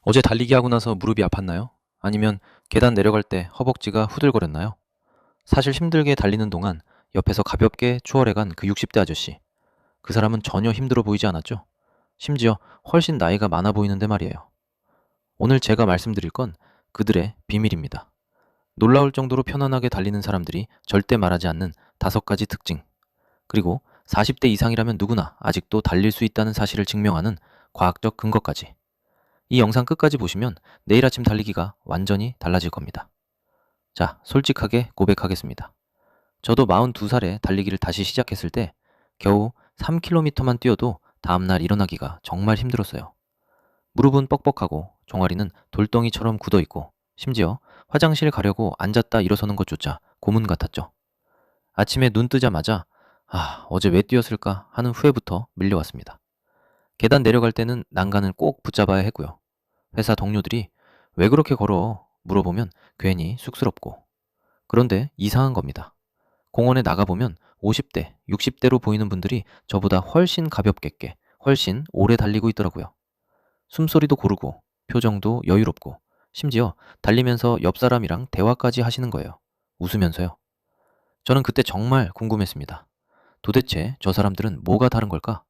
어제 달리기 하고 나서 무릎이 아팠나요? 아니면 계단 내려갈 때 허벅지가 후들거렸나요? 사실 힘들게 달리는 동안 옆에서 가볍게 추월해간 그 60대 아저씨. 그 사람은 전혀 힘들어 보이지 않았죠? 심지어 훨씬 나이가 많아 보이는데 말이에요. 오늘 제가 말씀드릴 건 그들의 비밀입니다. 놀라울 정도로 편안하게 달리는 사람들이 절대 말하지 않는 5가지 특징. 그리고 40대 이상이라면 누구나 아직도 달릴 수 있다는 사실을 증명하는 과학적 근거까지. 이 영상 끝까지 보시면 내일 아침 달리기가 완전히 달라질 겁니다. 자, 솔직하게 고백하겠습니다. 저도 42살에 달리기를 다시 시작했을 때 겨우 3km만 뛰어도 다음날 일어나기가 정말 힘들었어요. 무릎은 뻑뻑하고 종아리는 돌덩이처럼 굳어있고 심지어 화장실 가려고 앉았다 일어서는 것조차 고문 같았죠. 아침에 눈 뜨자마자 어제 왜 뛰었을까 하는 후회부터 밀려왔습니다. 계단 내려갈 때는 난간을 꼭 붙잡아야 했고요. 회사 동료들이 왜 그렇게 걸어? 물어보면 괜히 쑥스럽고. 그런데 이상한 겁니다. 공원에 나가보면 50대, 60대로 보이는 분들이 저보다 훨씬 가볍게 깨, 훨씬 오래 달리고 있더라고요. 숨소리도 고르고, 표정도 여유롭고, 심지어 달리면서 옆 사람이랑 대화까지 하시는 거예요. 웃으면서요. 저는 그때 정말 궁금했습니다. 도대체 저 사람들은 뭐가 다른 걸까?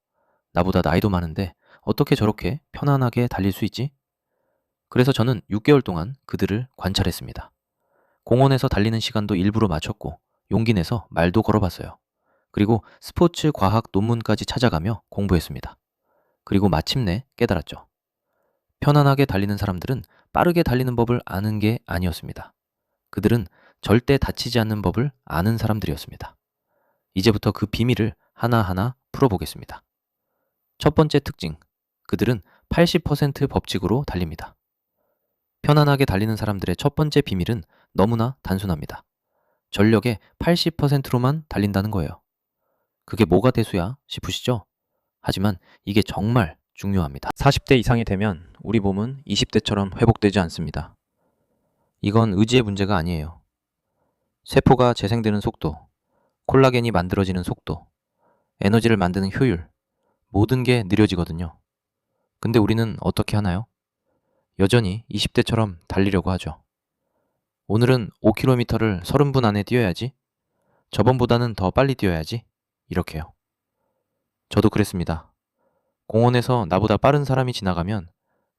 나보다 나이도 많은데 어떻게 저렇게 편안하게 달릴 수 있지? 그래서 저는 6개월 동안 그들을 관찰했습니다. 공원에서 달리는 시간도 일부러 맞췄고 용기 내서 말도 걸어봤어요. 그리고 스포츠 과학 논문까지 찾아가며 공부했습니다. 그리고 마침내 깨달았죠. 편안하게 달리는 사람들은 빠르게 달리는 법을 아는 게 아니었습니다. 그들은 절대 다치지 않는 법을 아는 사람들이었습니다. 이제부터 그 비밀을 하나하나 풀어보겠습니다. 첫 번째 특징, 그들은 80% 법칙으로 달립니다. 편안하게 달리는 사람들의 첫 번째 비밀은 너무나 단순합니다. 전력의 80%로만 달린다는 거예요. 그게 뭐가 대수야 싶으시죠? 하지만 이게 정말 중요합니다. 40대 이상이 되면 우리 몸은 20대처럼 회복되지 않습니다. 이건 의지의 문제가 아니에요. 세포가 재생되는 속도, 콜라겐이 만들어지는 속도, 에너지를 만드는 효율, 모든 게 느려지거든요. 근데 우리는 어떻게 하나요? 여전히 20대처럼 달리려고 하죠. 오늘은 5km를 30분 안에 뛰어야지. 저번보다는 더 빨리 뛰어야지. 이렇게요. 저도 그랬습니다. 공원에서 나보다 빠른 사람이 지나가면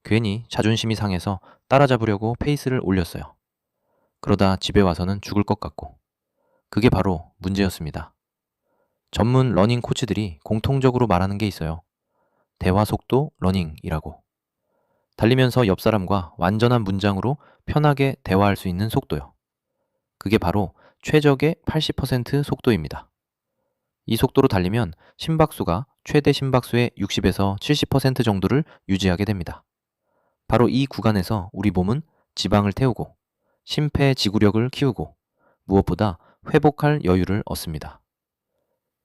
괜히 자존심이 상해서 따라잡으려고 페이스를 올렸어요. 그러다 집에 와서는 죽을 것 같고. 그게 바로 문제였습니다. 전문 러닝 코치들이 공통적으로 말하는 게 있어요. 대화 속도 러닝이라고. 달리면서 옆 사람과 완전한 문장으로 편하게 대화할 수 있는 속도요. 그게 바로 최적의 80% 속도입니다. 이 속도로 달리면 심박수가 최대 심박수의 60에서 70% 정도를 유지하게 됩니다. 바로 이 구간에서 우리 몸은 지방을 태우고 심폐지구력을 키우고 무엇보다 회복할 여유를 얻습니다.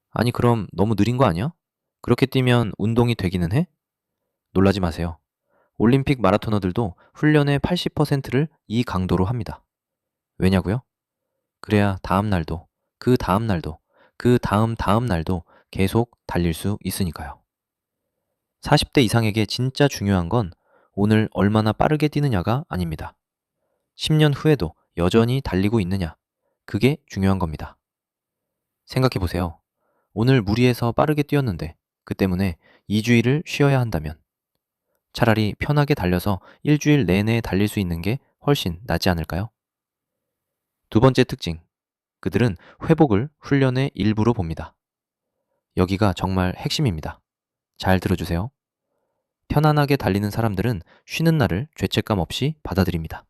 아니 그럼 너무 느린 거 아니야? 그렇게 뛰면 운동이 되기는 해? 놀라지 마세요. 올림픽 마라토너들도 훈련의 80%를 이 강도로 합니다. 왜냐고요? 그래야 다음 날도, 그 다음 날도, 그 다음 다음 날도 계속 달릴 수 있으니까요. 40대 이상에게 진짜 중요한 건 오늘 얼마나 빠르게 뛰느냐가 아닙니다. 10년 후에도 여전히 달리고 있느냐. 그게 중요한 겁니다. 생각해 보세요. 오늘 무리해서 빠르게 뛰었는데 그 때문에 2주일을 쉬어야 한다면 차라리 편하게 달려서 일주일 내내 달릴 수 있는 게 훨씬 낫지 않을까요? 두 번째 특징. 그들은 회복을 훈련의 일부로 봅니다. 여기가 정말 핵심입니다. 잘 들어주세요. 편안하게 달리는 사람들은 쉬는 날을 죄책감 없이 받아들입니다.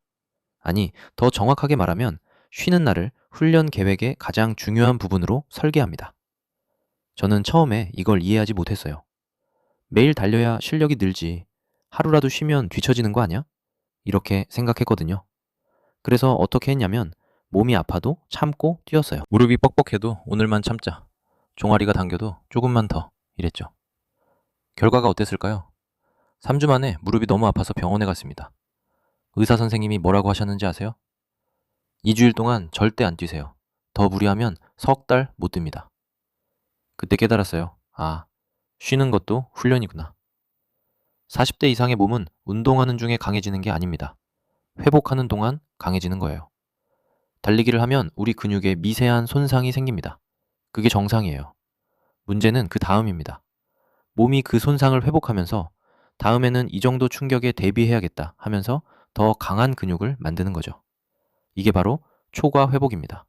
아니, 더 정확하게 말하면 쉬는 날을 훈련 계획의 가장 중요한 부분으로 설계합니다. 저는 처음에 이걸 이해하지 못했어요. 매일 달려야 실력이 늘지. 하루라도 쉬면 뒤처지는 거 아니야? 이렇게 생각했거든요. 그래서 어떻게 했냐면 몸이 아파도 참고 뛰었어요. 무릎이 뻑뻑해도 오늘만 참자. 종아리가 당겨도 조금만 더 이랬죠. 결과가 어땠을까요? 3주 만에 무릎이 너무 아파서 병원에 갔습니다. 의사 선생님이 뭐라고 하셨는지 아세요? 2주일 동안 절대 안 뛰세요. 더 무리하면 석 달 못 듭니다. 그때 깨달았어요. 쉬는 것도 훈련이구나. 40대 이상의 몸은 운동하는 중에 강해지는 게 아닙니다. 회복하는 동안 강해지는 거예요. 달리기를 하면 우리 근육에 미세한 손상이 생깁니다. 그게 정상이에요. 문제는 그 다음입니다. 몸이 그 손상을 회복하면서 다음에는 이 정도 충격에 대비해야겠다 하면서 더 강한 근육을 만드는 거죠. 이게 바로 초과 회복입니다.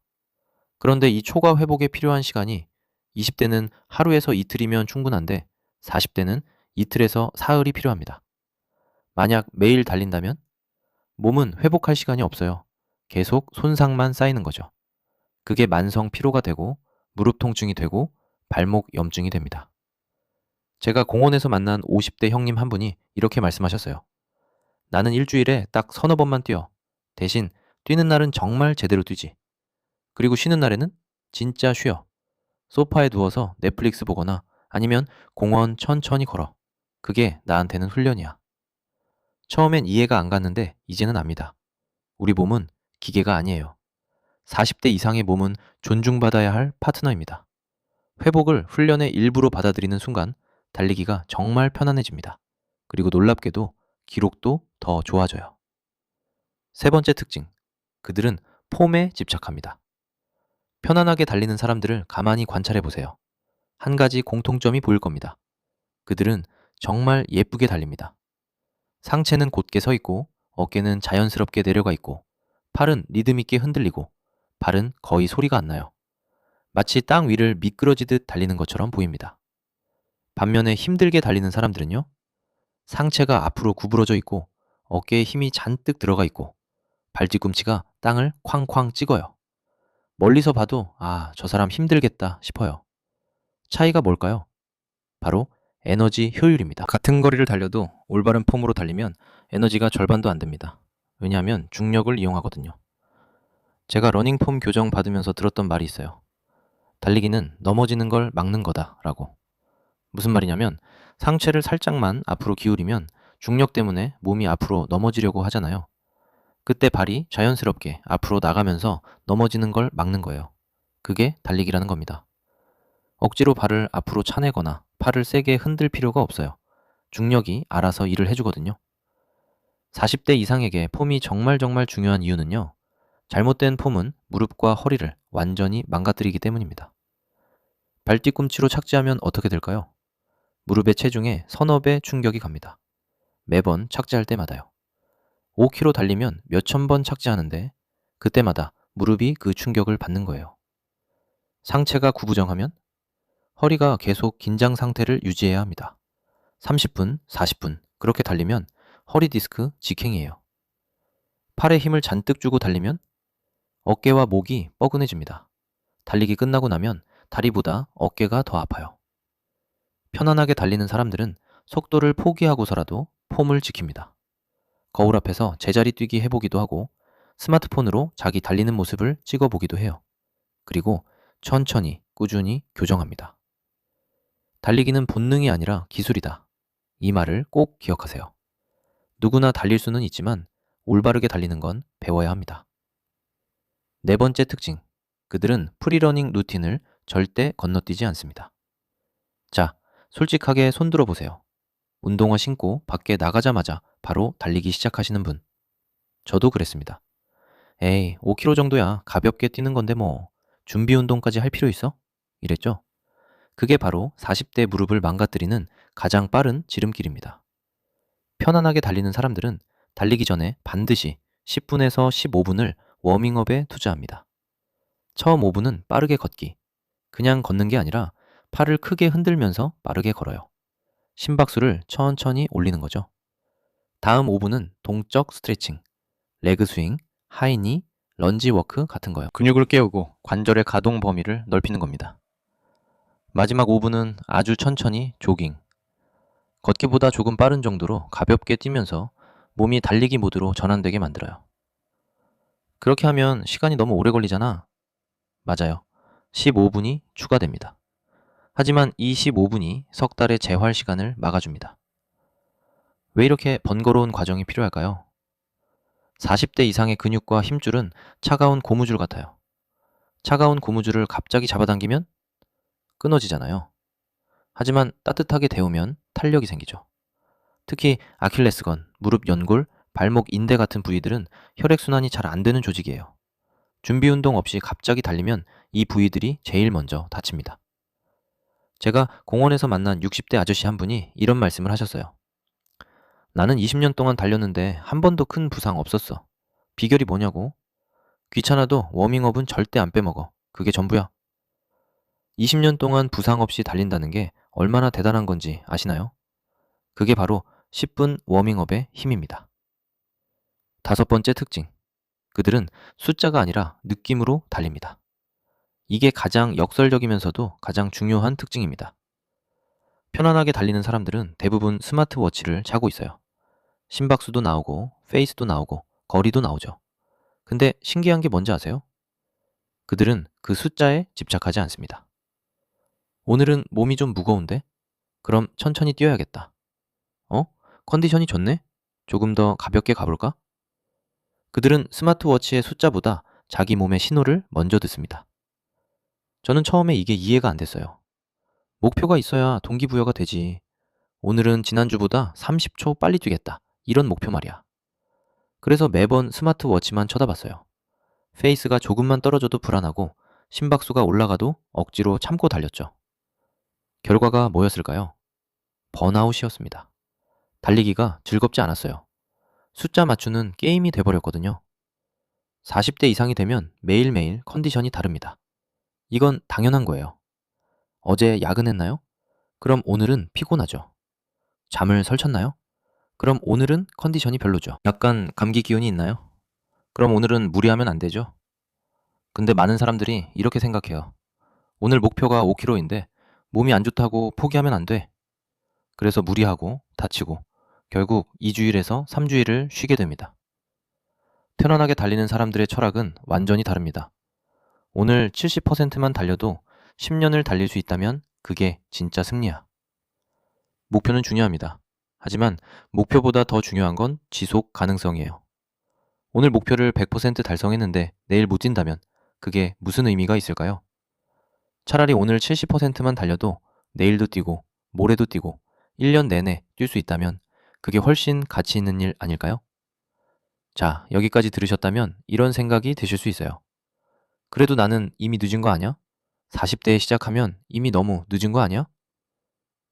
그런데 이 초과 회복에 필요한 시간이 20대는 하루에서 이틀이면 충분한데 40대는 이틀에서 사흘이 필요합니다. 만약 매일 달린다면 몸은 회복할 시간이 없어요. 계속 손상만 쌓이는 거죠. 그게 만성 피로가 되고 무릎 통증이 되고 발목 염증이 됩니다. 제가 공원에서 만난 50대 형님 한 분이 이렇게 말씀하셨어요. 나는 일주일에 딱 서너 번만 뛰어. 대신 뛰는 날은 정말 제대로 뛰지. 그리고 쉬는 날에는 진짜 쉬어. 소파에 누워서 넷플릭스 보거나 아니면 공원 천천히 걸어. 그게 나한테는 훈련이야. 처음엔 이해가 안 갔는데 이제는 압니다. 우리 몸은 기계가 아니에요. 40대 이상의 몸은 존중받아야 할 파트너입니다. 회복을 훈련의 일부로 받아들이는 순간 달리기가 정말 편안해집니다. 그리고 놀랍게도 기록도 더 좋아져요. 세 번째 특징. 그들은 폼에 집착합니다. 편안하게 달리는 사람들을 가만히 관찰해 보세요. 한 가지 공통점이 보일 겁니다. 그들은 정말 예쁘게 달립니다. 상체는 곧게 서 있고, 어깨는 자연스럽게 내려가 있고, 팔은 리듬 있게 흔들리고, 발은 거의 소리가 안 나요. 마치 땅 위를 미끄러지듯 달리는 것처럼 보입니다. 반면에 힘들게 달리는 사람들은요, 상체가 앞으로 구부러져 있고, 어깨에 힘이 잔뜩 들어가 있고, 발 뒤꿈치가 땅을 쾅쾅 찍어요. 멀리서 봐도, 아, 저 사람 힘들겠다 싶어요. 차이가 뭘까요? 바로 에너지 효율입니다. 같은 거리를 달려도 올바른 폼으로 달리면 에너지가 절반도 안 됩니다. 왜냐하면 중력을 이용하거든요. 제가 러닝폼 교정 받으면서 들었던 말이 있어요. 달리기는 넘어지는 걸 막는 거다라고. 무슨 말이냐면 상체를 살짝만 앞으로 기울이면 중력 때문에 몸이 앞으로 넘어지려고 하잖아요. 그때 발이 자연스럽게 앞으로 나가면서 넘어지는 걸 막는 거예요. 그게 달리기라는 겁니다. 억지로 발을 앞으로 차내거나 팔을 세게 흔들 필요가 없어요. 중력이 알아서 일을 해주거든요. 40대 이상에게 폼이 정말 중요한 이유는요. 잘못된 폼은 무릎과 허리를 완전히 망가뜨리기 때문입니다. 발 뒤꿈치로 착지하면 어떻게 될까요? 무릎의 체중에 서너 배 충격이 갑니다. 매번 착지할 때마다요. 5km 달리면 몇천 번 착지하는데 그때마다 무릎이 그 충격을 받는 거예요. 상체가 구부정하면 허리가 계속 긴장 상태를 유지해야 합니다. 30분, 40분 그렇게 달리면 허리 디스크 직행이에요. 팔에 힘을 잔뜩 주고 달리면 어깨와 목이 뻐근해집니다. 달리기 끝나고 나면 다리보다 어깨가 더 아파요. 편안하게 달리는 사람들은 속도를 포기하고서라도 폼을 지킵니다. 거울 앞에서 제자리 뛰기 해보기도 하고 스마트폰으로 자기 달리는 모습을 찍어보기도 해요. 그리고 천천히 꾸준히 교정합니다. 달리기는 본능이 아니라 기술이다. 이 말을 꼭 기억하세요. 누구나 달릴 수는 있지만 올바르게 달리는 건 배워야 합니다. 네 번째 특징. 그들은 프리러닝 루틴을 절대 건너뛰지 않습니다. 자, 솔직하게 손 들어보세요. 운동화 신고 밖에 나가자마자 바로 달리기 시작하시는 분. 저도 그랬습니다. 에이, 5km 정도야. 가볍게 뛰는 건데 뭐. 준비 운동까지 할 필요 있어? 이랬죠? 그게 바로 40대 무릎을 망가뜨리는 가장 빠른 지름길입니다. 편안하게 달리는 사람들은 달리기 전에 반드시 10분에서 15분을 워밍업에 투자합니다. 처음 5분은 빠르게 걷기. 그냥 걷는 게 아니라 팔을 크게 흔들면서 빠르게 걸어요. 심박수를 천천히 올리는 거죠. 다음 5분은 동적 스트레칭, 레그 스윙, 하이니, 런지 워크 같은 거요. 근육을 깨우고 관절의 가동 범위를 넓히는 겁니다. 마지막 5분은 아주 천천히 조깅. 걷기보다 조금 빠른 정도로 가볍게 뛰면서 몸이 달리기 모드로 전환되게 만들어요. 그렇게 하면 시간이 너무 오래 걸리잖아. 맞아요. 15분이 추가됩니다. 하지만 이 15분이 석 달의 재활 시간을 막아줍니다. 왜 이렇게 번거로운 과정이 필요할까요? 40대 이상의 근육과 힘줄은 차가운 고무줄 같아요. 차가운 고무줄을 갑자기 잡아당기면 끊어지잖아요. 하지만 따뜻하게 데우면 탄력이 생기죠. 특히 아킬레스건, 무릎 연골, 발목 인대 같은 부위들은 혈액순환이 잘 안 되는 조직이에요. 준비 운동 없이 갑자기 달리면 이 부위들이 제일 먼저 다칩니다. 제가 공원에서 만난 60대 아저씨 한 분이 이런 말씀을 하셨어요. 나는 20년 동안 달렸는데 한 번도 큰 부상 없었어. 비결이 뭐냐고? 귀찮아도 워밍업은 절대 안 빼먹어. 그게 전부야. 20년 동안 부상 없이 달린다는 게 얼마나 대단한 건지 아시나요? 그게 바로 10분 워밍업의 힘입니다. 다섯 번째 특징. 그들은 숫자가 아니라 느낌으로 달립니다. 이게 가장 역설적이면서도 가장 중요한 특징입니다. 편안하게 달리는 사람들은 대부분 스마트워치를 차고 있어요. 심박수도 나오고, 페이스도 나오고, 거리도 나오죠. 근데 신기한 게 뭔지 아세요? 그들은 그 숫자에 집착하지 않습니다. 오늘은 몸이 좀 무거운데? 그럼 천천히 뛰어야겠다. 어? 컨디션이 좋네? 조금 더 가볍게 가볼까? 그들은 스마트워치의 숫자보다 자기 몸의 신호를 먼저 듣습니다. 저는 처음에 이게 이해가 안 됐어요. 목표가 있어야 동기부여가 되지. 오늘은 지난주보다 30초 빨리 뛰겠다. 이런 목표 말이야. 그래서 매번 스마트워치만 쳐다봤어요. 페이스가 조금만 떨어져도 불안하고 심박수가 올라가도 억지로 참고 달렸죠. 결과가 뭐였을까요? 번아웃이었습니다. 달리기가 즐겁지 않았어요. 숫자 맞추는 게임이 돼버렸거든요. 40대 이상이 되면 매일매일 컨디션이 다릅니다. 이건 당연한 거예요. 어제 야근했나요? 그럼 오늘은 피곤하죠. 잠을 설쳤나요? 그럼 오늘은 컨디션이 별로죠. 약간 감기 기운이 있나요? 그럼 오늘은 무리하면 안 되죠. 근데 많은 사람들이 이렇게 생각해요. 오늘 목표가 5km인데 몸이 안 좋다고 포기하면 안 돼. 그래서 무리하고 다치고 결국 2주일에서 3주일을 쉬게 됩니다. 편안하게 달리는 사람들의 철학은 완전히 다릅니다. 오늘 70%만 달려도 10년을 달릴 수 있다면 그게 진짜 승리야. 목표는 중요합니다. 하지만 목표보다 더 중요한 건 지속 가능성이에요. 오늘 목표를 100% 달성했는데 내일 못 뛴다면 그게 무슨 의미가 있을까요? 차라리 오늘 70%만 달려도 내일도 뛰고 모레도 뛰고 1년 내내 뛸 수 있다면 그게 훨씬 가치 있는 일 아닐까요? 자, 여기까지 들으셨다면 이런 생각이 드실 수 있어요. 그래도 나는 이미 늦은 거 아니야? 40대에 시작하면 이미 너무 늦은 거 아니야?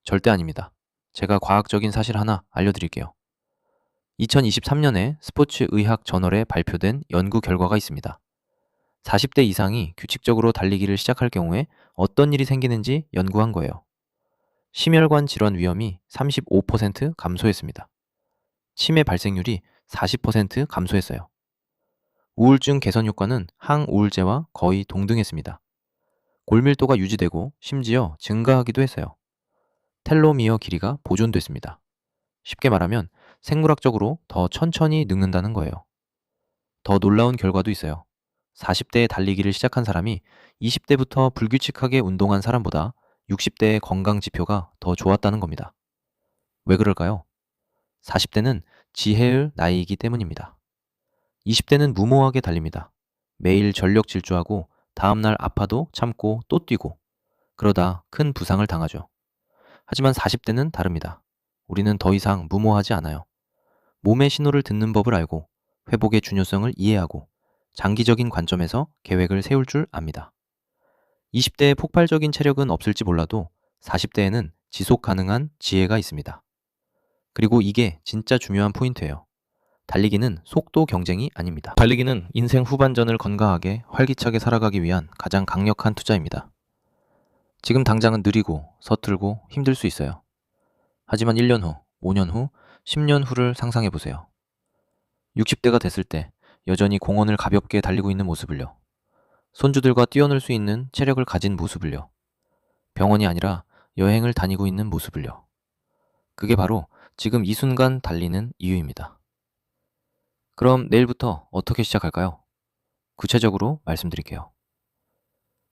절대 아닙니다. 제가 과학적인 사실 하나 알려드릴게요. 2023년에 스포츠 의학 저널에 발표된 연구 결과가 있습니다. 40대 이상이 규칙적으로 달리기를 시작할 경우에 어떤 일이 생기는지 연구한 거예요. 심혈관 질환 위험이 35% 감소했습니다. 치매 발생률이 40% 감소했어요. 우울증 개선 효과는 항우울제와 거의 동등했습니다. 골밀도가 유지되고 심지어 증가하기도 했어요. 텔로미어 길이가 보존됐습니다. 쉽게 말하면 생물학적으로 더 천천히 늙는다는 거예요. 더 놀라운 결과도 있어요. 40대에 달리기를 시작한 사람이 20대부터 불규칙하게 운동한 사람보다 60대의 건강 지표가 더 좋았다는 겁니다. 왜 그럴까요? 40대는 지혜의 나이이기 때문입니다. 20대는 무모하게 달립니다. 매일 전력 질주하고 다음날 아파도 참고 또 뛰고 그러다 큰 부상을 당하죠. 하지만 40대는 다릅니다. 우리는 더 이상 무모하지 않아요. 몸의 신호를 듣는 법을 알고 회복의 중요성을 이해하고 장기적인 관점에서 계획을 세울 줄 압니다. 20대의 폭발적인 체력은 없을지 몰라도 40대에는 지속 가능한 지혜가 있습니다. 그리고 이게 진짜 중요한 포인트예요. 달리기는 속도 경쟁이 아닙니다. 달리기는 인생 후반전을 건강하게 활기차게 살아가기 위한 가장 강력한 투자입니다. 지금 당장은 느리고 서툴고 힘들 수 있어요. 하지만 1년 후, 5년 후, 10년 후를 상상해 보세요. 60대가 됐을 때 여전히 공원을 가볍게 달리고 있는 모습을요. 손주들과 뛰어놀 수 있는 체력을 가진 모습을요. 병원이 아니라 여행을 다니고 있는 모습을요. 그게 바로 지금 이 순간 달리는 이유입니다. 그럼 내일부터 어떻게 시작할까요? 구체적으로 말씀드릴게요.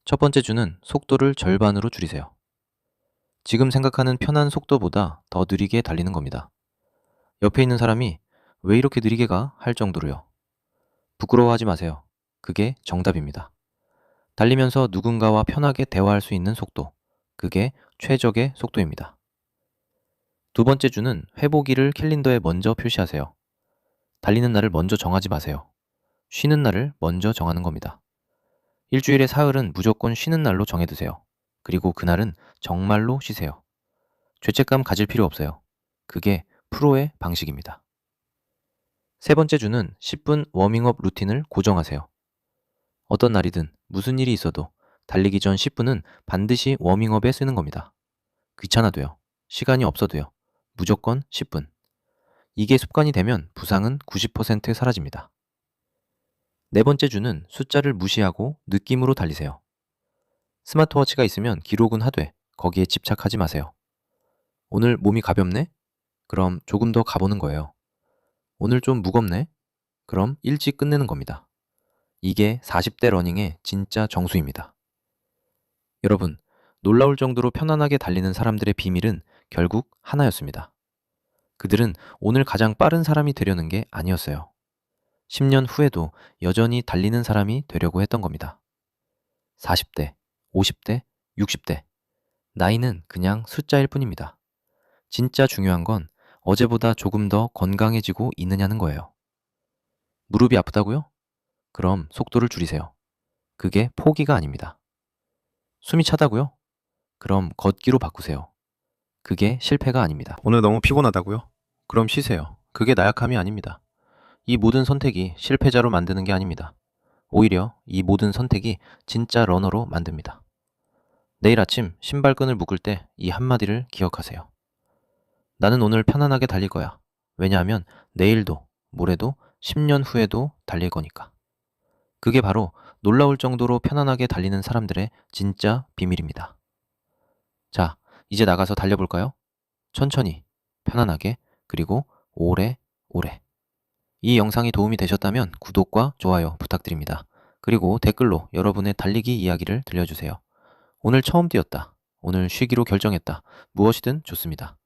첫 번째 주는 속도를 절반으로 줄이세요. 지금 생각하는 편한 속도보다 더 느리게 달리는 겁니다. 옆에 있는 사람이 왜 이렇게 느리게 가? 할 정도로요. 부끄러워하지 마세요. 그게 정답입니다. 달리면서 누군가와 편하게 대화할 수 있는 속도. 그게 최적의 속도입니다. 두 번째 주는 회복일을 캘린더에 먼저 표시하세요. 달리는 날을 먼저 정하지 마세요. 쉬는 날을 먼저 정하는 겁니다. 일주일의 사흘은 무조건 쉬는 날로 정해두세요. 그리고 그날은 정말로 쉬세요. 죄책감 가질 필요 없어요. 그게 프로의 방식입니다. 세 번째 주는 10분 워밍업 루틴을 고정하세요. 어떤 날이든 무슨 일이 있어도 달리기 전 10분은 반드시 워밍업에 쓰는 겁니다. 귀찮아도요. 시간이 없어도요. 무조건 10분. 이게 습관이 되면 부상은 90% 사라집니다. 네 번째 주는 숫자를 무시하고 느낌으로 달리세요. 스마트워치가 있으면 기록은 하되 거기에 집착하지 마세요. 오늘 몸이 가볍네? 그럼 조금 더 가보는 거예요. 오늘 좀 무겁네? 그럼 일찍 끝내는 겁니다. 이게 40대 러닝의 진짜 정수입니다. 여러분, 놀라울 정도로 편안하게 달리는 사람들의 비밀은 결국 하나였습니다. 그들은 오늘 가장 빠른 사람이 되려는 게 아니었어요. 10년 후에도 여전히 달리는 사람이 되려고 했던 겁니다. 40대, 50대, 60대. 나이는 그냥 숫자일 뿐입니다. 진짜 중요한 건 어제보다 조금 더 건강해지고 있느냐는 거예요. 무릎이 아프다고요? 그럼 속도를 줄이세요. 그게 포기가 아닙니다. 숨이 차다고요? 그럼 걷기로 바꾸세요. 그게 실패가 아닙니다. 오늘 너무 피곤하다고요? 그럼 쉬세요. 그게 나약함이 아닙니다. 이 모든 선택이 실패자로 만드는 게 아닙니다. 오히려 이 모든 선택이 진짜 러너로 만듭니다. 내일 아침 신발끈을 묶을 때 이 한마디를 기억하세요. 나는 오늘 편안하게 달릴 거야. 왜냐하면 내일도, 모레도, 10년 후에도 달릴 거니까. 그게 바로 놀라울 정도로 편안하게 달리는 사람들의 진짜 비밀입니다. 자, 이제 나가서 달려볼까요? 천천히, 편안하게, 그리고 오래, 오래. 이 영상이 도움이 되셨다면 구독과 좋아요 부탁드립니다. 그리고 댓글로 여러분의 달리기 이야기를 들려주세요. 오늘 처음 뛰었다. 오늘 쉬기로 결정했다. 무엇이든 좋습니다.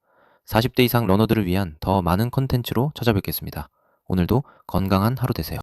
40대 이상 러너들을 위한 더 많은 컨텐츠로 찾아뵙겠습니다. 오늘도 건강한 하루 되세요.